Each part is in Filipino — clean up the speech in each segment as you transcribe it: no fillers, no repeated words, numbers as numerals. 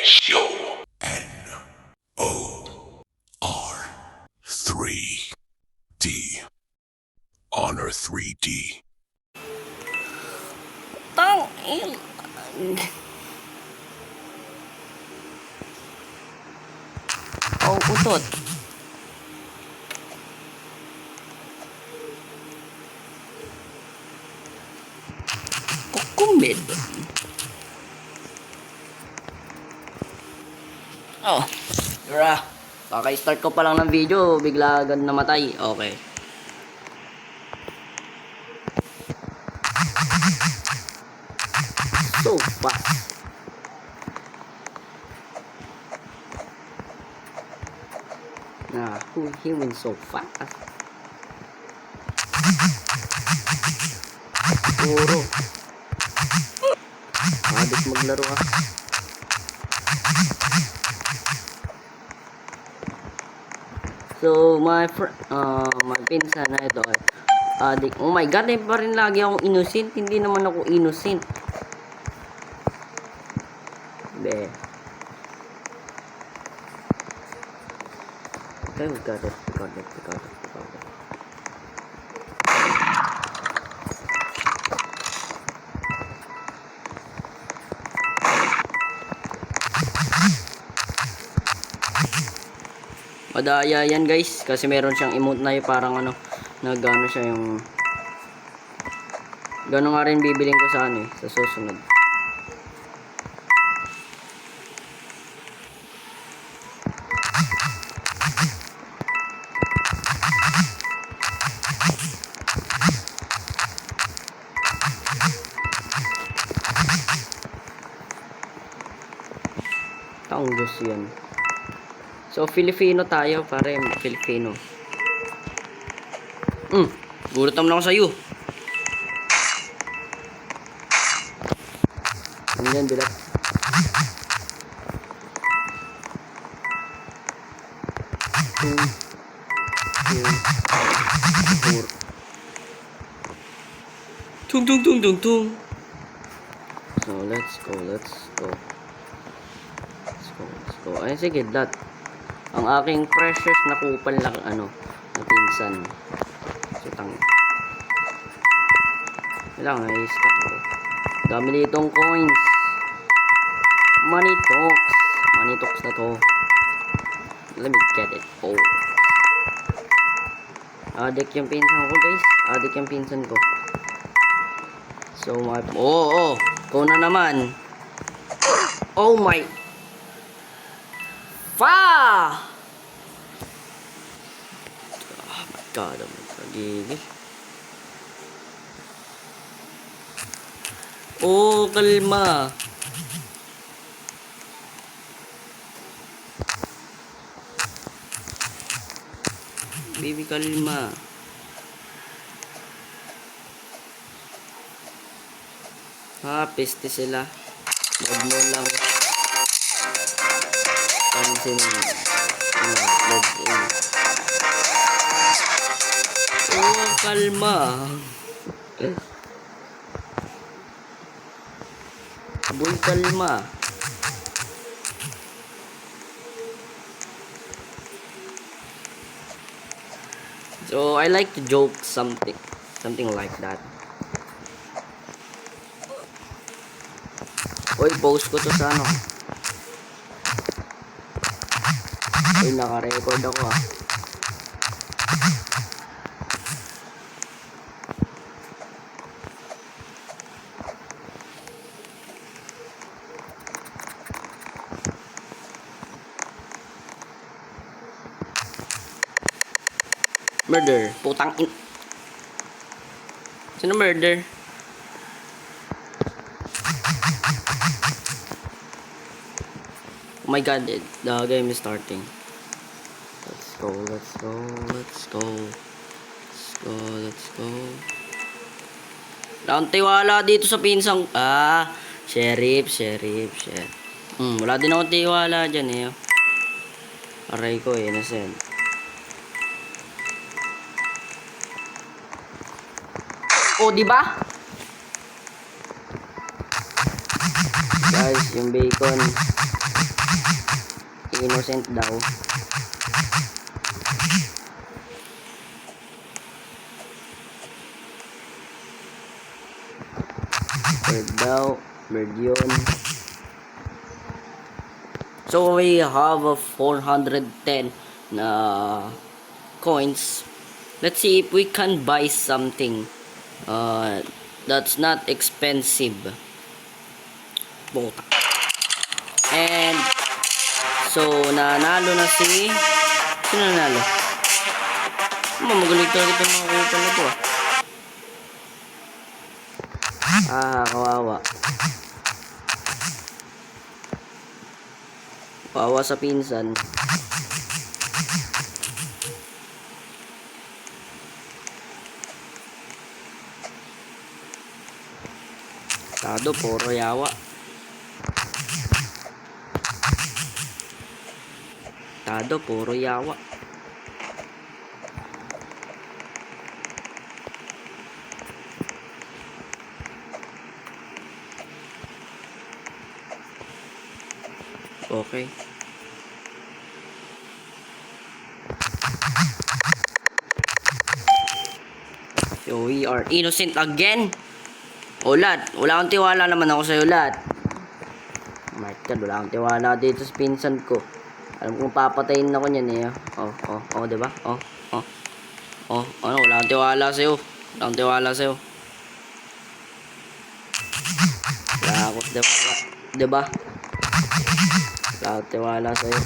Show N-O-R-3D. Honor 3D. Tang Oh, utot. Kukumid. Oh, tara. Kaka-start ko pa lang ng video, bigla agad namatay. Okay. So fast. He went so fast. Puro. Adik maglaro ah. So, my pinsan na ito ay adik. Oh my god, pa rin lagi akong innocent. Hindi naman ako innocent. Be. Okay, we got it. Madaya yan guys, kasi meron siyang emote na yung parang ano, nagano siya yung gano'n nga rin bibiling ko sa ano sa susunod. Taong Diyos yan. So, Filipino tayo, pare, Filipino. Gulat naman ako sa'yo. Ano yan, bilat? Tung. So, let's go. Ay, sige, that. Ang aking precious na kupal na ano, na pinsan. Sutang. Kailangan i-stack ko. Dami ditong coins. Money talks na to. Let me get it. Oh. Adik yung pinsan ko, guys. Adik yung pinsan ko. So, Ikaw na naman. Oh my. Oh my god, I'm pagigil. Oh, kalma. Baby, kalma. Piste sila. Huwag mo lang pansin kalma. Boy, kalma. So I like to joke something like that. Oy, post ko to sa ano. Oy, naka-record ako ah. Murder, putang in. Sino murder? Oh my god, the game is starting. Let's go. Wala tiwala dito sa pinsang. Sheriff. Wala din ako tiwala dyan eh. Aray ko eh, nasen. Oh, di ba? Guys, yung bacon. innocent daw. Bird daw. Bird yun. So we have a 410 na coins. Let's see if we can buy something that's not expensive. Both. And so nanalo na si sino nanalo? Magaling talaga itong mga kupal na to kawawa. Kawawa sa pinsan. Tado, puro yawa. Tado, puro yawa. Okay. So we are innocent again. O lad, wala akong tiwala naman ako sa'yo lad. Oh my god, wala akong tiwala dito sa pinsan ko. Alam kong papatayin ako niyan eh. Oh, diba? Ano, wala akong tiwala sa'yo. Wala akong tiwala sa'yo. Wala akong tiwala. Diba? Wala akong tiwala sa'yo.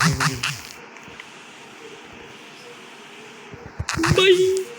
Bye!